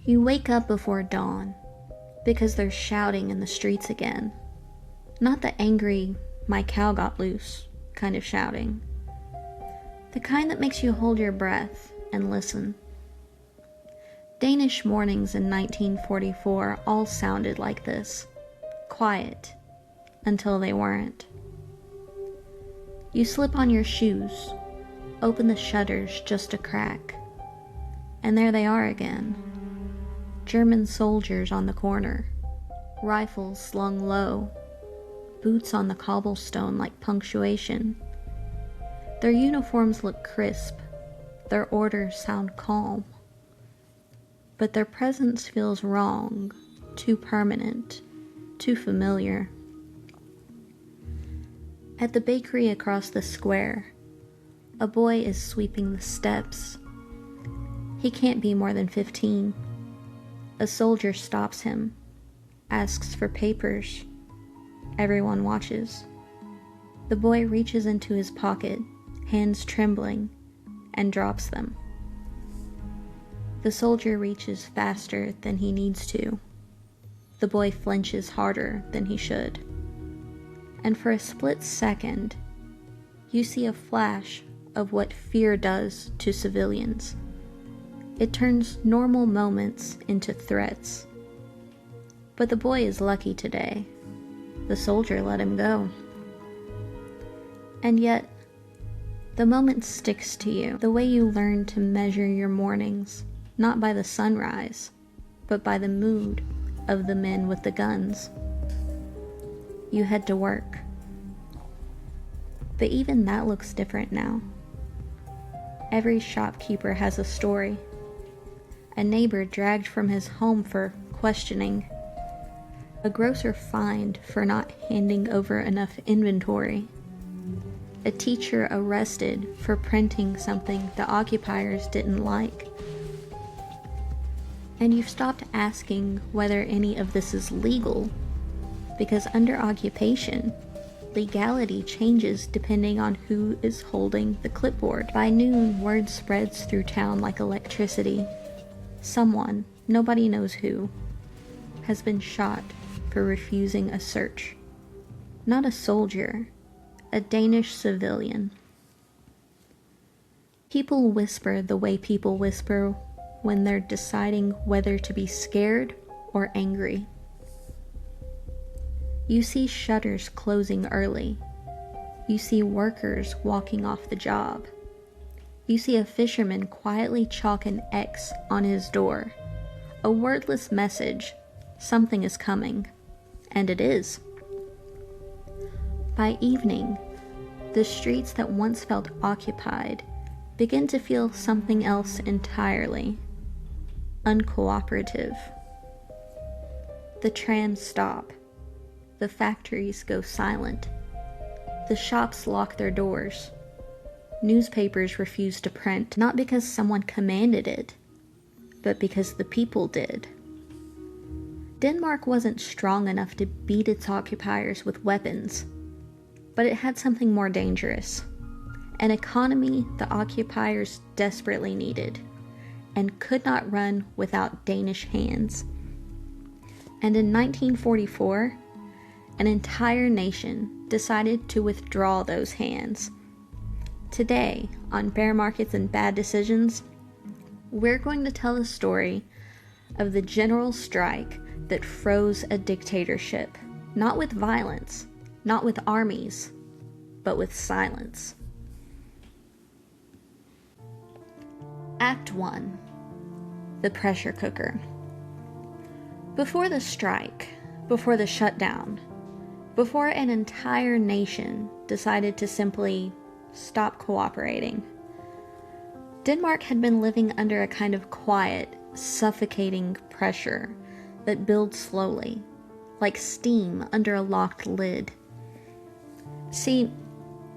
You wake up before dawn because there's shouting in the streets again. Not the angry, "my cow got loose" kind of shouting. The kind that makes you hold your breath and listen. Danish mornings in 1944 all sounded like this. Quiet, until they weren't. You slip on your shoes, open the shutters just a crack, and there they are again. German soldiers on the corner, rifles slung low, boots on the cobblestone like punctuation. Their uniforms look crisp, their orders sound calm. But their presence feels wrong, too permanent, too familiar. At the bakery across the square, a boy is sweeping the steps. He can't be more than 15. A soldier stops him, asks for papers. Everyone watches. The boy reaches into his pocket, hands trembling, and drops them. The soldier reaches faster than he needs to. The boy flinches harder than he should. And for a split second, you see a flash of what fear does to civilians. It turns normal moments into threats. But the boy is lucky today. The soldier let him go. And yet, the moment sticks to you, the way you learn to measure your mornings, not by the sunrise, but by the mood of the men with the guns. You head to work. But even that looks different now. Every shopkeeper has a story. A neighbor dragged from his home for questioning. A grocer fined for not handing over enough inventory. A teacher arrested for printing something the occupiers didn't like. And you've stopped asking whether any of this is legal, because under occupation, legality changes depending on who is holding the clipboard. By noon, word spreads through town like electricity. Someone, nobody knows who, has been shot for refusing a search. Not a soldier, a Danish civilian. People whisper the way people whisper when they're deciding whether to be scared or angry. You see shutters closing early. You see workers walking off the job. You see a fisherman quietly chalk an X on his door. A wordless message, something is coming. And it is. By evening, the streets that once felt occupied begin to feel something else entirely. Uncooperative. The trams stop. The factories go silent. The shops lock their doors. Newspapers refuse to print, not because someone commanded it, but because the people did. Denmark wasn't strong enough to beat its occupiers with weapons, but it had something more dangerous. An economy the occupiers desperately needed, and could not run without Danish hands. And in 1944, an entire nation decided to withdraw those hands. Today, on Bear Markets and Bad Decisions, we're going to tell the story of the general strike that froze a dictatorship, not with violence, not with armies, but with silence. Act 1. The pressure cooker. Before the strike, before the shutdown, before an entire nation decided to simply stop cooperating, Denmark had been living under a kind of quiet, suffocating pressure that builds slowly, like steam under a locked lid. See,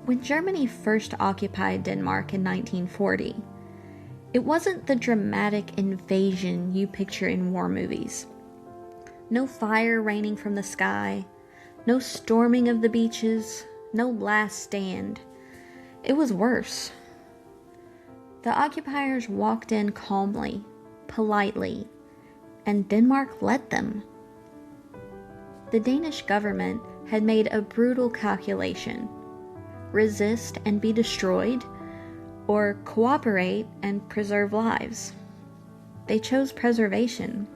when Germany first occupied Denmark in 1940, it wasn't the dramatic invasion you picture in war movies. No fire raining from the sky, no storming of the beaches, no last stand. It was worse. The occupiers walked in calmly, politely, and Denmark let them. The Danish government had made a brutal calculation: resist and be destroyed, or cooperate and preserve lives. They chose preservation.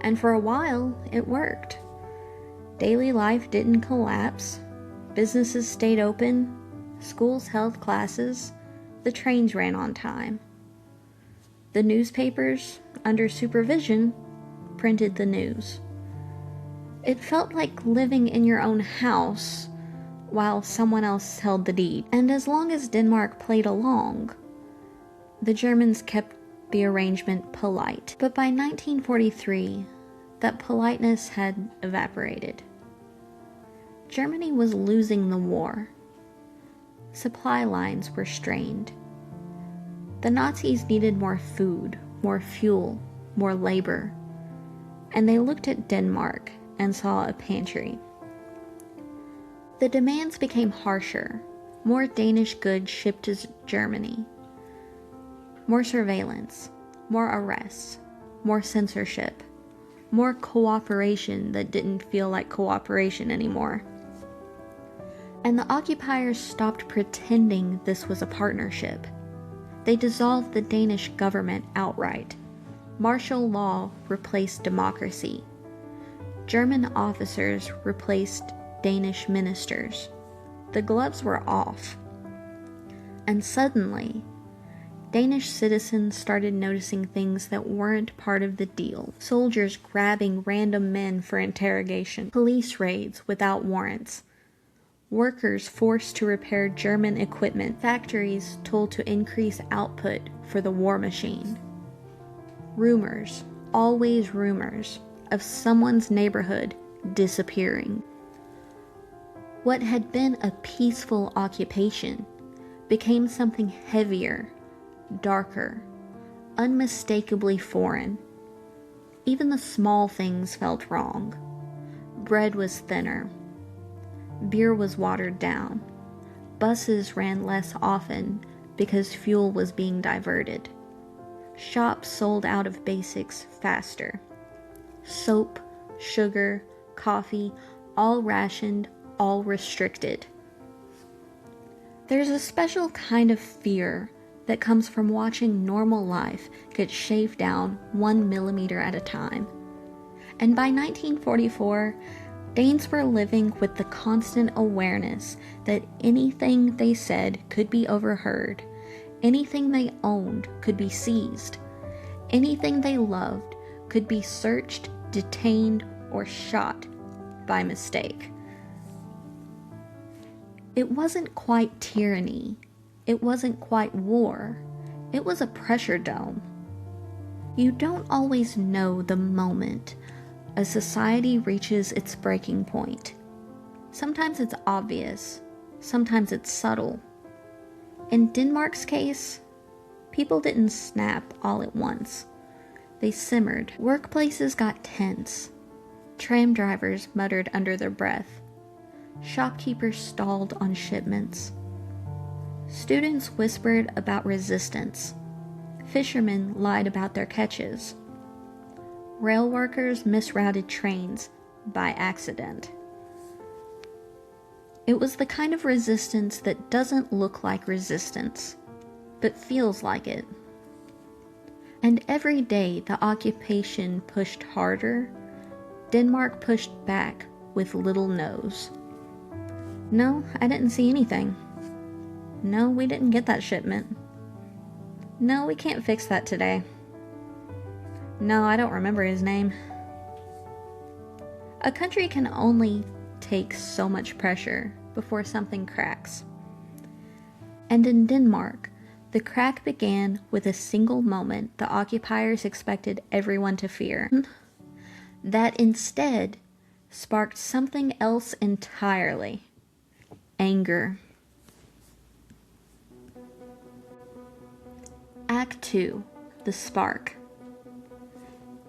And for a while, it worked. Daily life didn't collapse, businesses stayed open, schools held classes, the trains ran on time. The newspapers, under supervision, printed the news. It felt like living in your own house while someone else held the deed. And as long as Denmark played along, the Germans kept the arrangement polite. But by 1943, that politeness had evaporated. Germany was losing the war. Supply lines were strained. The Nazis needed more food, more fuel, more labor, and they looked at Denmark and saw a pantry. The demands became harsher, more Danish goods shipped to Germany, more surveillance, more arrests, more censorship, more cooperation that didn't feel like cooperation anymore. And the occupiers stopped pretending this was a partnership. They dissolved the Danish government outright. Martial law replaced democracy. German officers replaced Danish ministers. The gloves were off. And suddenly, Danish citizens started noticing things that weren't part of the deal. Soldiers grabbing random men for interrogation, police raids without warrants, workers forced to repair German equipment, factories told to increase output for the war machine. Rumors, always rumors, of someone's neighborhood disappearing. What had been a peaceful occupation became something heavier, darker, unmistakably foreign. Even the small things felt wrong. Bread was thinner. Beer was watered down. Buses ran less often because fuel was being diverted. Shops sold out of basics faster. Soap, sugar, coffee, all rationed, all restricted. There's a special kind of fear that comes from watching normal life get shaved down 1 millimeter at a time. And by 1944, Danes were living with the constant awareness that anything they said could be overheard, anything they owned could be seized, anything they loved could be searched, detained, or shot by mistake. It wasn't quite tyranny. It wasn't quite war. It was a pressure dome. You don't always know the moment a society reaches its breaking point. Sometimes it's obvious. Sometimes it's subtle. In Denmark's case, people didn't snap all at once. They simmered. Workplaces got tense. Tram drivers muttered under their breath. Shopkeepers stalled on shipments. Students whispered about resistance. Fishermen lied about their catches. Rail workers misrouted trains by accident. It was the kind of resistance that doesn't look like resistance, but feels like it. And every day the occupation pushed harder, Denmark pushed back with little no's. No, I didn't see anything. No, we didn't get that shipment. No, we can't fix that today. No, I don't remember his name. A country can only take so much pressure before something cracks. And in Denmark, the crack began with a single moment the occupiers expected everyone to fear. That instead sparked something else entirely. Anger. Act 2. The Spark.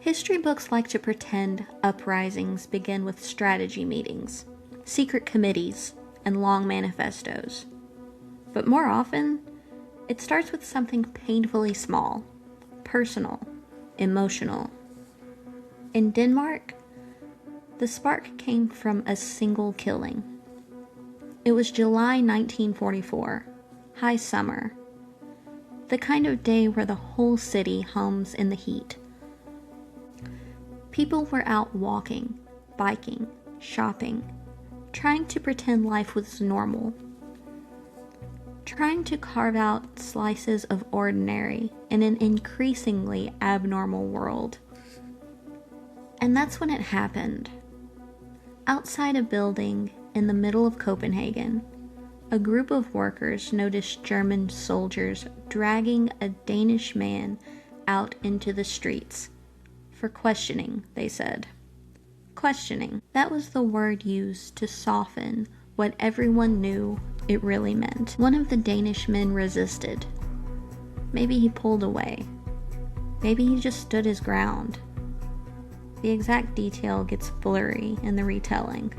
History books like to pretend uprisings begin with strategy meetings, secret committees, and long manifestos. But more often, it starts with something painfully small, personal, emotional. In Denmark, the spark came from a single killing. It was July 1944, high summer, the kind of day where the whole city hums in the heat. People were out walking, biking, shopping, trying to pretend life was normal, trying to carve out slices of ordinary in an increasingly abnormal world. And that's when it happened. Outside a building in the middle of Copenhagen, a group of workers noticed German soldiers dragging a Danish man out into the streets. For questioning, they said. Questioning. That was the word used to soften what everyone knew it really meant. One of the Danish men resisted. Maybe he pulled away. Maybe he just stood his ground. The exact detail gets blurry in the retelling.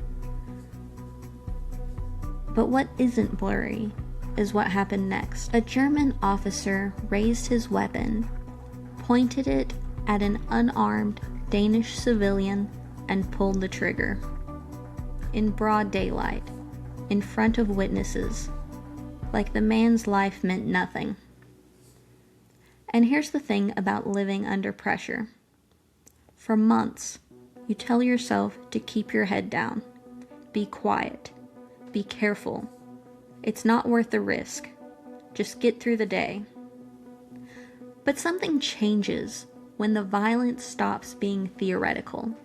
But what isn't blurry is what happened next. A German officer raised his weapon, pointed it at an unarmed Danish civilian, and pulled the trigger. In broad daylight, in front of witnesses, like the man's life meant nothing. And here's the thing about living under pressure. For months, you tell yourself to keep your head down, be quiet, be careful. It's not worth the risk. Just get through the day. But something changes when the violence stops being theoretical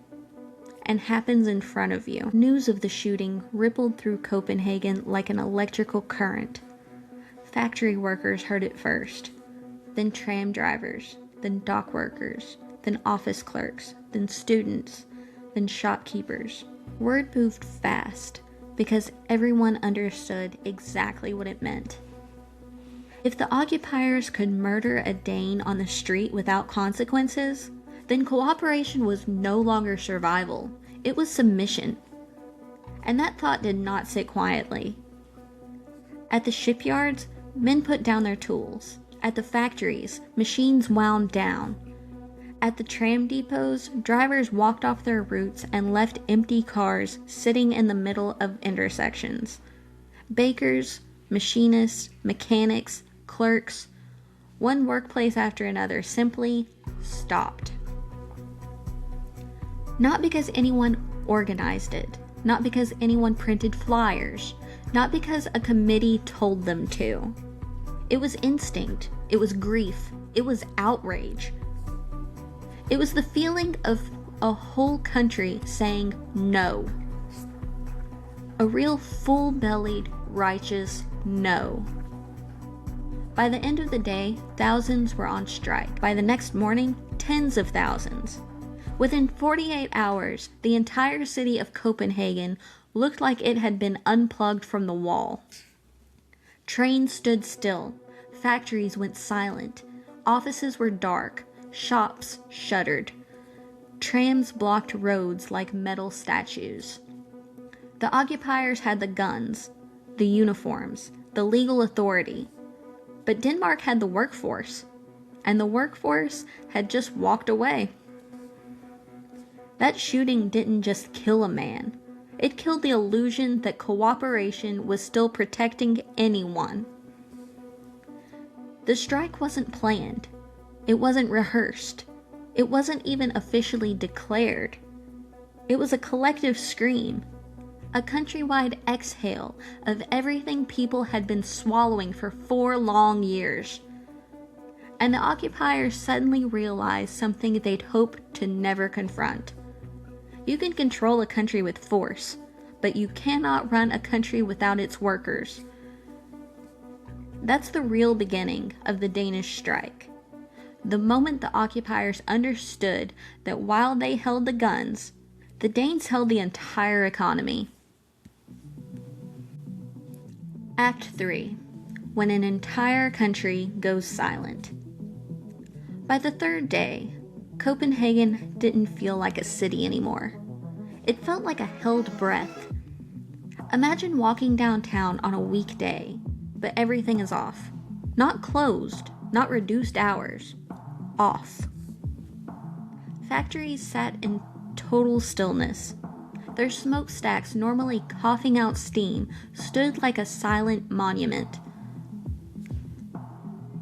and happens in front of you. News of the shooting rippled through Copenhagen like an electrical current. Factory workers heard it first, then tram drivers, then dock workers, then office clerks, then students, then shopkeepers. Word moved fast because everyone understood exactly what it meant. If the occupiers could murder a Dane on the street without consequences, then cooperation was no longer survival, it was submission. And that thought did not sit quietly. At the shipyards, men put down their tools. At the factories, machines wound down. At the tram depots, drivers walked off their routes and left empty cars sitting in the middle of intersections. Bakers, machinists, mechanics, clerks, one workplace after another simply stopped. Not because anyone organized it, not because anyone printed flyers, not because a committee told them to. It was instinct, it was grief, it was outrage. It was the feeling of a whole country saying no. A real full-bellied, righteous no. By the end of the day, thousands were on strike. By the next morning, tens of thousands. Within 48 hours, the entire city of Copenhagen looked like it had been unplugged from the wall. Trains stood still. Factories went silent. Offices were dark. Shops shuttered. Trams blocked roads like metal statues. The occupiers had the guns, the uniforms, the legal authority. But Denmark had the workforce, and the workforce had just walked away. That shooting didn't just kill a man. It killed the illusion that cooperation was still protecting anyone. The strike wasn't planned. It wasn't rehearsed. It wasn't even officially declared. It was a collective scream, a countrywide exhale of everything people had been swallowing for 4 long years. And the occupiers suddenly realized something they'd hoped to never confront. You can control a country with force, but you cannot run a country without its workers. That's the real beginning of the Danish strike. The moment the occupiers understood that while they held the guns, the Danes held the entire economy. Act 3. When an entire country goes silent. By the 3rd day, Copenhagen didn't feel like a city anymore. It felt like a held breath. Imagine walking downtown on a weekday, but everything is off. Not closed, not reduced hours. Off. Factories sat in total stillness. Their smokestacks, normally coughing out steam, stood like a silent monument.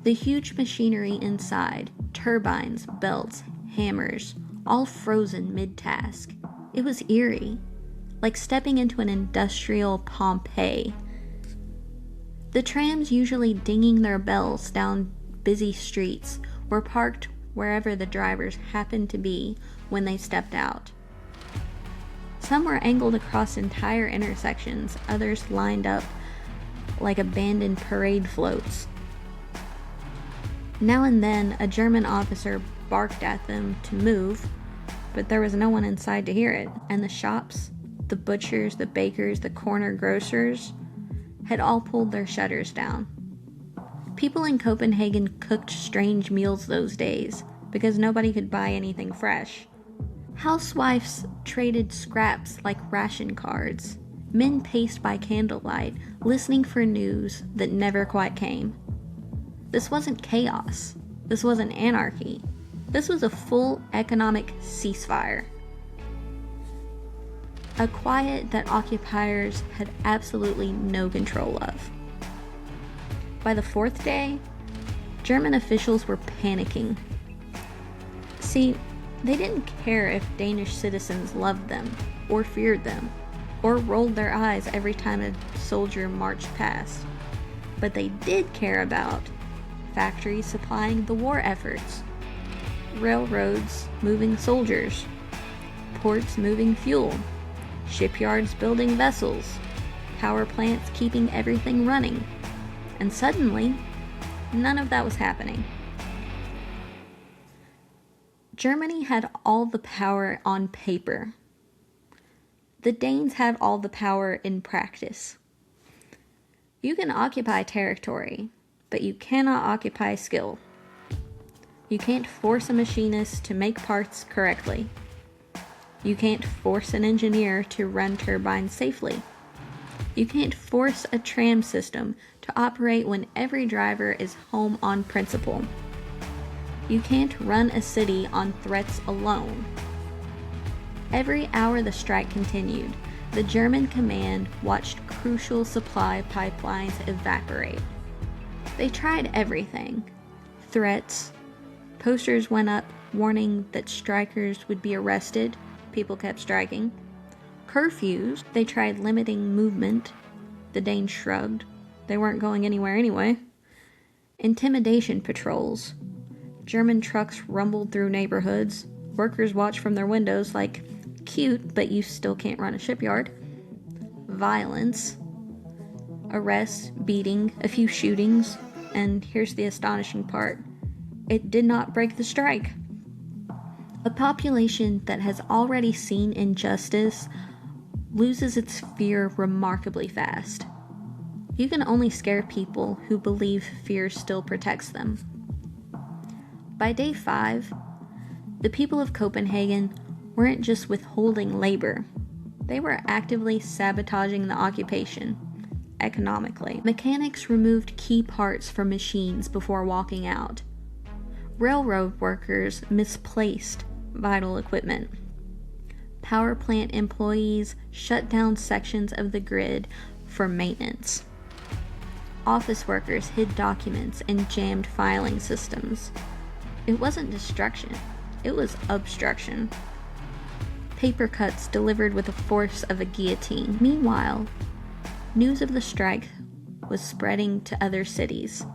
The huge machinery inside, turbines, belts, hammers, all frozen mid-task. It was eerie, like stepping into an industrial Pompeii. The trams, usually dinging their bells down busy streets, were parked wherever the drivers happened to be when they stepped out. Some were angled across entire intersections, others lined up like abandoned parade floats. Now and then, a German officer barked at them to move, but there was no one inside to hear it, and the shops, the butchers, the bakers, the corner grocers, had all pulled their shutters down. People in Copenhagen cooked strange meals those days, because nobody could buy anything fresh. Housewives traded scraps like ration cards. Men paced by candlelight, listening for news that never quite came. This wasn't chaos. This wasn't anarchy. This was a full economic ceasefire. A quiet that occupiers had absolutely no control of. By the fourth day, German officials were panicking. See, they didn't care if Danish citizens loved them, or feared them, or rolled their eyes every time a soldier marched past. But they did care about factories supplying the war efforts, railroads moving soldiers, ports moving fuel, shipyards building vessels, power plants keeping everything running. And suddenly, none of that was happening. Germany had all the power on paper. The Danes had all the power in practice. You can occupy territory, but you cannot occupy skill. You can't force a machinist to make parts correctly. You can't force an engineer to run turbines safely. You can't force a tram system to operate when every driver is home on principle. You can't run a city on threats alone. Every hour the strike continued, the German command watched crucial supply pipelines evaporate. They tried everything. Threats. Posters went up warning that strikers would be arrested. People kept striking. Curfews. They tried limiting movement. The Danes shrugged. They weren't going anywhere anyway. Intimidation patrols. German trucks rumbled through neighborhoods. Workers watched from their windows like, cute, but you still can't run a shipyard. Violence. Arrests, beating, a few shootings. And here's the astonishing part. It did not break the strike. A population that has already seen injustice loses its fear remarkably fast. You can only scare people who believe fear still protects them. By day 5, the people of Copenhagen weren't just withholding labor. They were actively sabotaging the occupation, economically. Mechanics removed key parts from machines before walking out. Railroad workers misplaced vital equipment. Power plant employees shut down sections of the grid for maintenance. Office workers hid documents and jammed filing systems. It wasn't destruction, it was obstruction. Paper cuts delivered with the force of a guillotine. Meanwhile, news of the strike was spreading to other cities.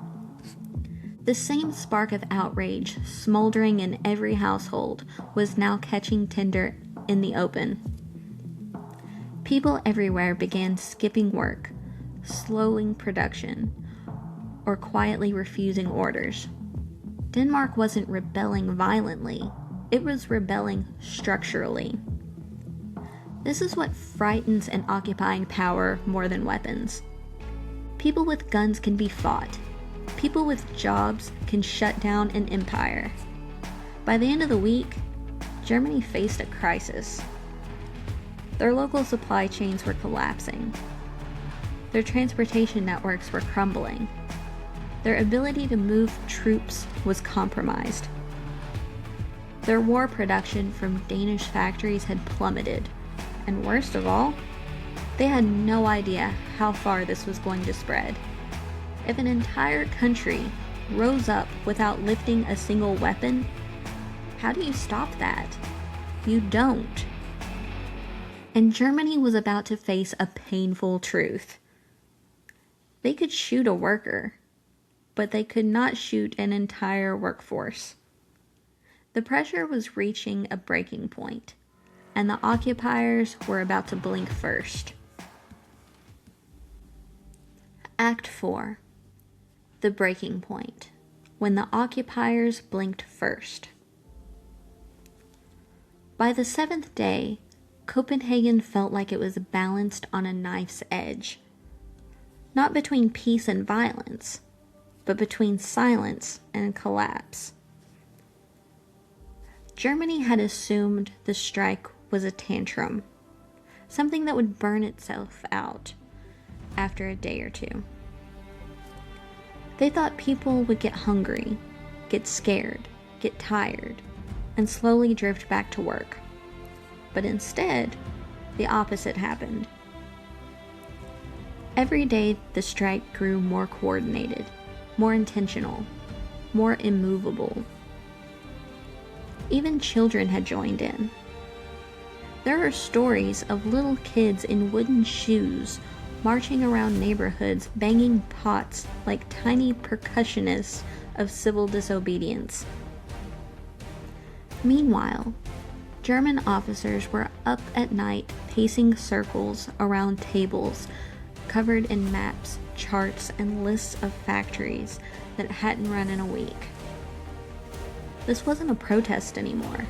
The same spark of outrage smoldering in every household was now catching tinder in the open. People everywhere began skipping work, slowing production, or quietly refusing orders. Denmark wasn't rebelling violently, it was rebelling structurally. This is what frightens an occupying power more than weapons. People with guns can be fought. People with jobs can shut down an empire. By the end of the week, Germany faced a crisis. Their local supply chains were collapsing. Their transportation networks were crumbling. Their ability to move troops was compromised. Their war production from Danish factories had plummeted, and worst of all, they had no idea how far this was going to spread. If an entire country rose up without lifting a single weapon, how do you stop that? You don't. And Germany was about to face a painful truth. They could shoot a worker, but they could not shoot an entire workforce. The pressure was reaching a breaking point, and the occupiers were about to blink first. Act 4. The breaking point, when the occupiers blinked first. By the 7th day, Copenhagen felt like it was balanced on a knife's edge. Not between peace and violence, but between silence and collapse. Germany had assumed the strike was a tantrum, something that would burn itself out after a day or two. They thought people would get hungry, get scared, get tired, and slowly drift back to work. But instead, the opposite happened. Every day, the strike grew more coordinated, more intentional, more immovable. Even children had joined in. There are stories of little kids in wooden shoes marching around neighborhoods, banging pots like tiny percussionists of civil disobedience. Meanwhile, German officers were up at night pacing circles around tables covered in maps, charts, and lists of factories that hadn't run in a week. This wasn't a protest anymore.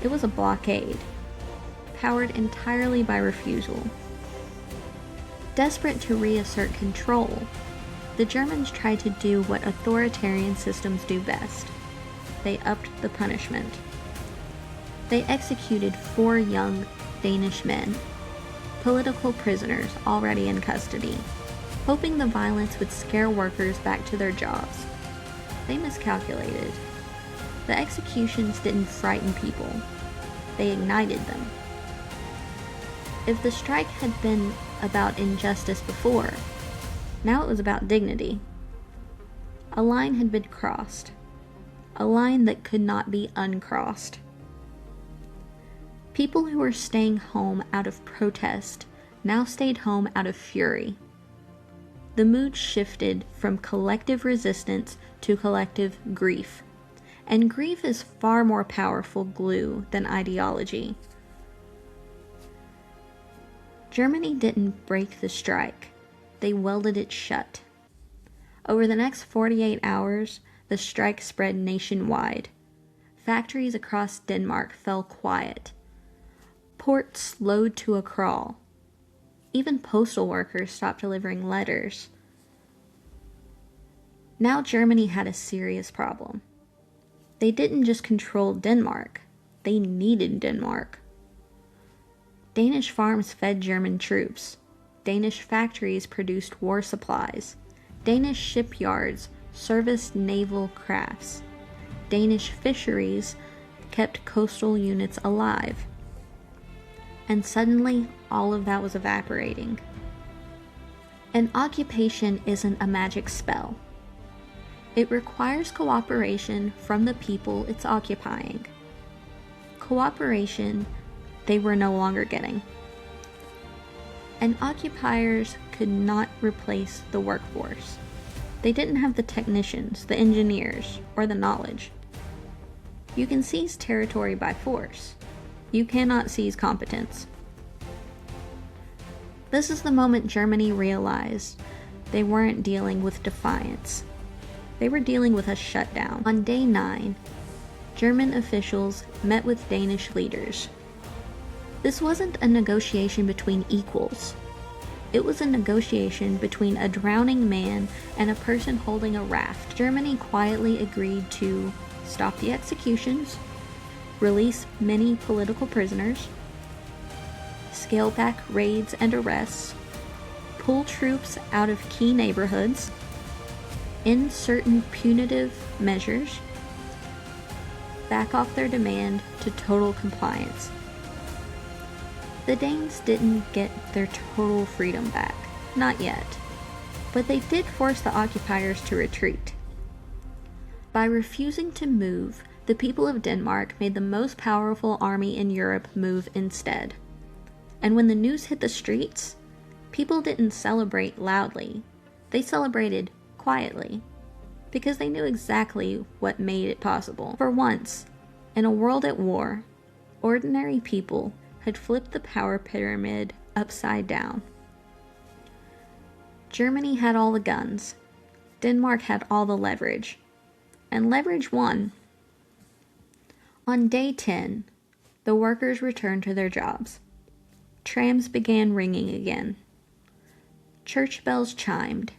It was a blockade, powered entirely by refusal. Desperate to reassert control, the Germans tried to do what authoritarian systems do best. They upped the punishment. They executed 4 young Danish men, political prisoners already in custody, hoping the violence would scare workers back to their jobs. They miscalculated. The executions didn't frighten people. They ignited them. If the strike had been about injustice before, now it was about dignity. A line had been crossed. A line that could not be uncrossed. People who were staying home out of protest now stayed home out of fury. The mood shifted from collective resistance to collective grief. And grief is far more powerful glue than ideology. Germany didn't break the strike. They welded it shut. Over the next 48 hours, the strike spread nationwide. Factories across Denmark fell quiet. Ports slowed to a crawl. Even postal workers stopped delivering letters. Now Germany had a serious problem. They didn't just control Denmark, they needed Denmark. Danish farms fed German troops. Danish factories produced war supplies. Danish shipyards serviced naval crafts. Danish fisheries kept coastal units alive. And suddenly, all of that was evaporating. An occupation isn't a magic spell. It requires cooperation from the people it's occupying. Cooperation they were no longer getting. And occupiers could not replace the workforce. They didn't have the technicians, the engineers, or the knowledge. You can seize territory by force. You cannot seize competence. This is the moment Germany realized they weren't dealing with defiance. They were dealing with a shutdown. On day 9, German officials met with Danish leaders. This wasn't a negotiation between equals. It was a negotiation between a drowning man and a person holding a raft. Germany quietly agreed to stop the executions, release many political prisoners, scale back raids and arrests, pull troops out of key neighborhoods, end certain punitive measures, back off their demand to total compliance. The Danes didn't get their total freedom back, not yet, but they did force the occupiers to retreat. By refusing to move, the people of Denmark made the most powerful army in Europe move instead. And when the news hit the streets, people didn't celebrate loudly. They celebrated quietly, because they knew exactly what made it possible. For once, in a world at war, ordinary people had flipped the power pyramid upside down. Germany had all the guns. Denmark had all the leverage. And leverage won. On day 10, the workers returned to their jobs. Trams began ringing again. Church bells chimed.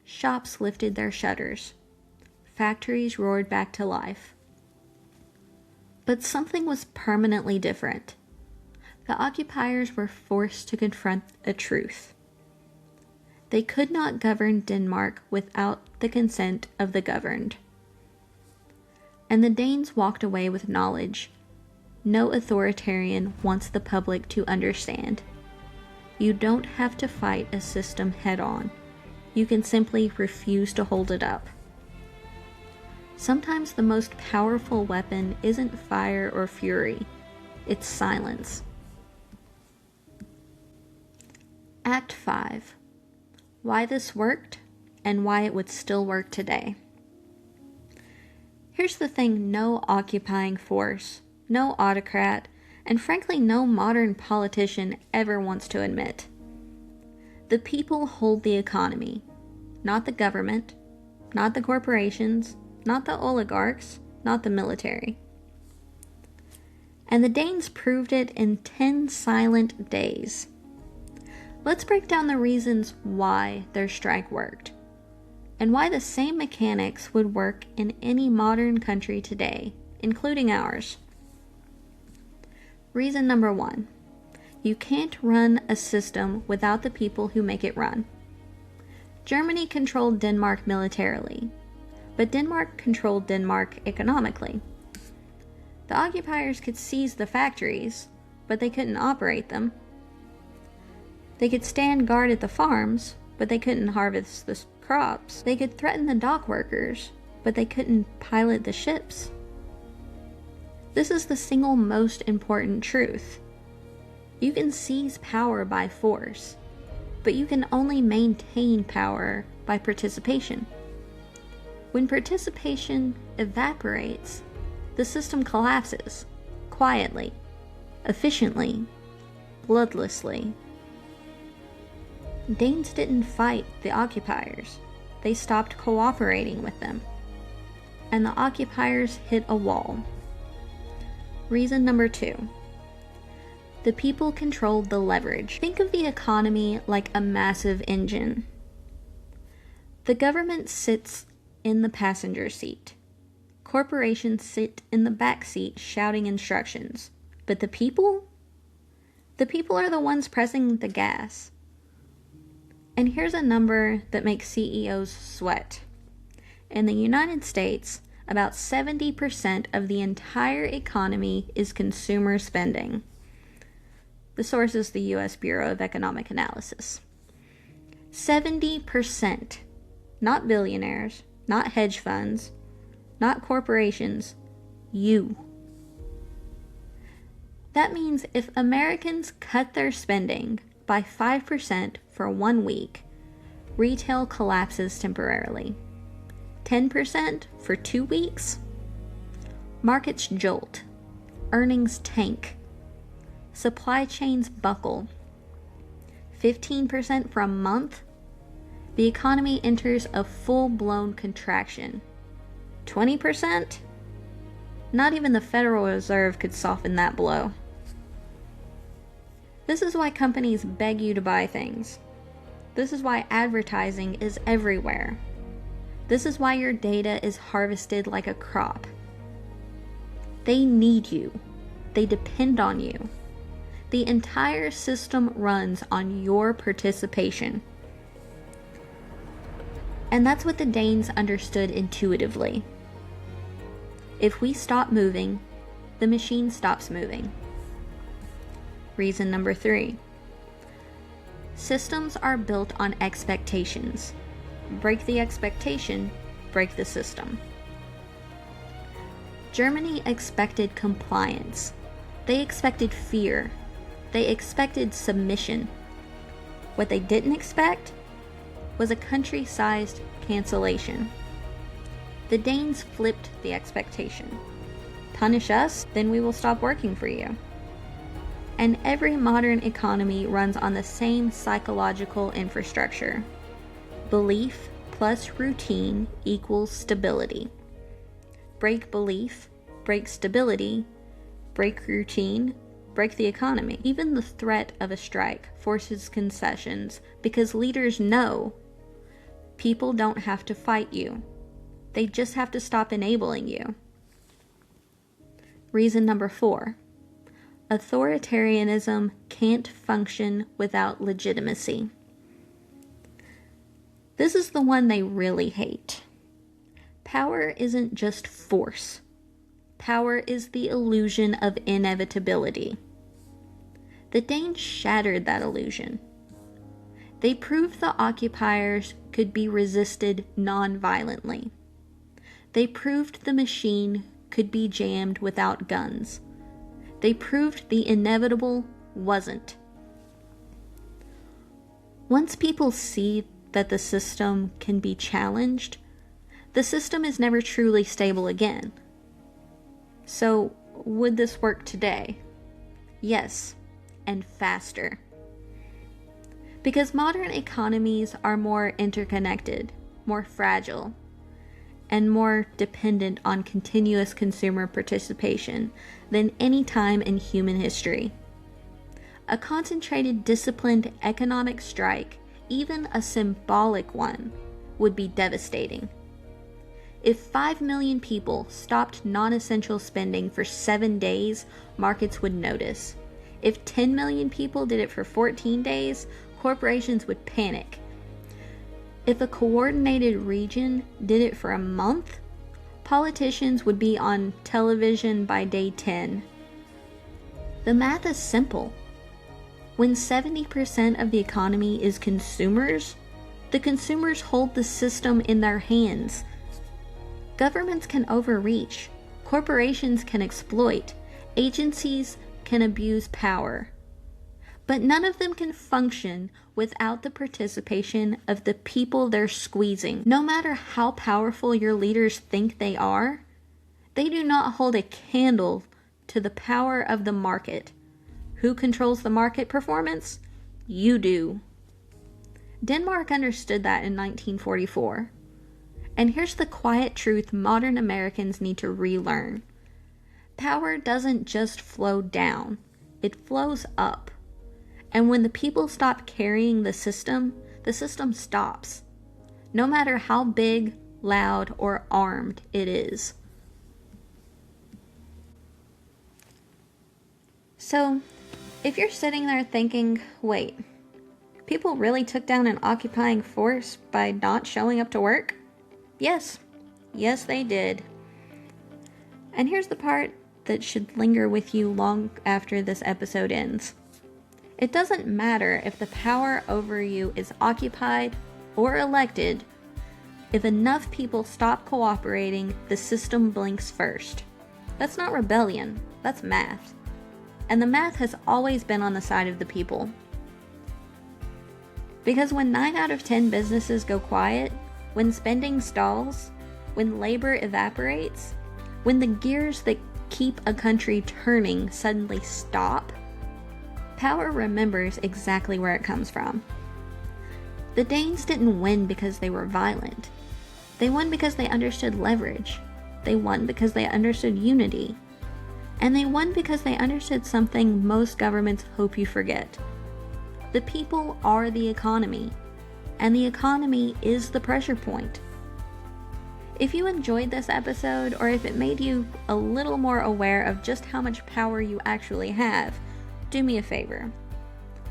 Shops lifted their shutters. Factories roared back to life. But something was permanently different. The occupiers were forced to confront a truth. They could not govern Denmark without the consent of the governed. And the Danes walked away with knowledge. No authoritarian wants the public to understand. You don't have to fight a system head-on. You can simply refuse to hold it up. Sometimes the most powerful weapon isn't fire or fury, it's silence. Act 5. Why this worked, and why it would still work today. Here's the thing no occupying force, no autocrat, and frankly no modern politician ever wants to admit. The people hold the economy, not the government, not the corporations, not the oligarchs, not the military. And the Danes proved it in 10 silent days. Let's break down the reasons why their strike worked, and why the same mechanics would work in any modern country today, including ours. Reason number 1. You can't run a system without the people who make it run. Germany controlled Denmark militarily, but Denmark controlled Denmark economically. The occupiers could seize the factories, but they couldn't operate them. They could stand guard at the farms, but they couldn't harvest the crops. They could threaten the dock workers, but they couldn't pilot the ships. This is the single most important truth. You can seize power by force, but you can only maintain power by participation. When participation evaporates, the system collapses, quietly, efficiently, bloodlessly. Danes didn't fight the occupiers. They stopped cooperating with them. And the occupiers hit a wall. Reason number 2. The people controlled the leverage. Think of the economy like a massive engine. The government sits in the passenger seat. Corporations sit in the back seat shouting instructions. But the people? The people are the ones pressing the gas. And here's a number that makes CEOs sweat. In the United States, about 70% of the entire economy is consumer spending. The source is the U.S. Bureau of Economic Analysis. 70%. Not billionaires, not hedge funds, not corporations, you. That means if Americans cut their spending by 5% for 1 week, retail collapses temporarily. 10% for 2 weeks, markets jolt, earnings tank, supply chains buckle. 15% for a month, the economy enters a full-blown contraction. 20%? Not even the Federal Reserve could soften that blow. This is why companies beg you to buy things. This is why advertising is everywhere. This is why your data is harvested like a crop. They need you. They depend on you. The entire system runs on your participation. And that's what the Danes understood intuitively. If we stop moving, the machine stops moving. Reason number 3. Systems are built on expectations. Break the expectation, break the system. Germany expected compliance. They expected fear. They expected submission. What they didn't expect was a country-sized cancellation. The Danes flipped the expectation. Punish us, then we will stop working for you. And every modern economy runs on the same psychological infrastructure. Belief plus routine equals stability. Break belief, break stability, break routine, break the economy. Even the threat of a strike forces concessions because leaders know people don't have to fight you. They just have to stop enabling you. Reason number 4. Authoritarianism can't function without legitimacy. This is the one they really hate. Power isn't just force. Power is the illusion of inevitability. The Danes shattered that illusion. They proved the occupiers could be resisted non-violently. They proved the machine could be jammed without guns. They proved the inevitable wasn't. Once people see that the system can be challenged, the system is never truly stable again. So, would this work today? Yes, and faster. Because modern economies are more interconnected, more fragile, and more dependent on continuous consumer participation than any time in human history. A concentrated, disciplined economic strike, even a symbolic one, would be devastating. If 5 million people stopped non-essential spending for 7 days, markets would notice. If 10 million people did it for 14 days, corporations would panic. If a coordinated region did it for a month, politicians would be on television by day 10. The math is simple. When 70% of the economy is consumers, the consumers hold the system in their hands. Governments can overreach, corporations can exploit, agencies can abuse power. But none of them can function without the participation of the people they're squeezing. No matter how powerful your leaders think they are, they do not hold a candle to the power of the market. Who controls the market performance? You do. Denmark understood that in 1944. And here's the quiet truth modern Americans need to relearn. Power doesn't just flow down, it flows up. And when the people stop carrying the system stops, no matter how big, loud, or armed it is. So, if you're sitting there thinking, wait, people really took down an occupying force by not showing up to work? Yes, they did. And here's the part that should linger with you long after this episode ends. It doesn't matter if the power over you is occupied or elected. If enough people stop cooperating, the system blinks first. That's not rebellion, that's math. And the math has always been on the side of the people. Because when 9 out of 10 businesses go quiet, when spending stalls, when labor evaporates, when the gears that keep a country turning suddenly stop, power remembers exactly where it comes from. The Danes didn't win because they were violent. They won because they understood leverage. They won because they understood unity. And they won because they understood something most governments hope you forget. The people are the economy, and the economy is the pressure point. If you enjoyed this episode, or if it made you a little more aware of just how much power you actually have, do me a favor.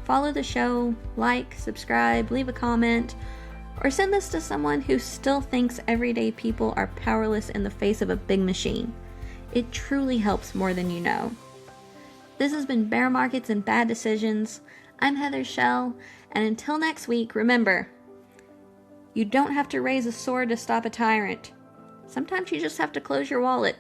Follow the show, like, subscribe, leave a comment, or send this to someone who still thinks everyday people are powerless in the face of a big machine. It truly helps more than you know. This has been Bear Markets and Bad Decisions. I'm Heather Shell, and until next week, remember, you don't have to raise a sword to stop a tyrant. Sometimes you just have to close your wallet.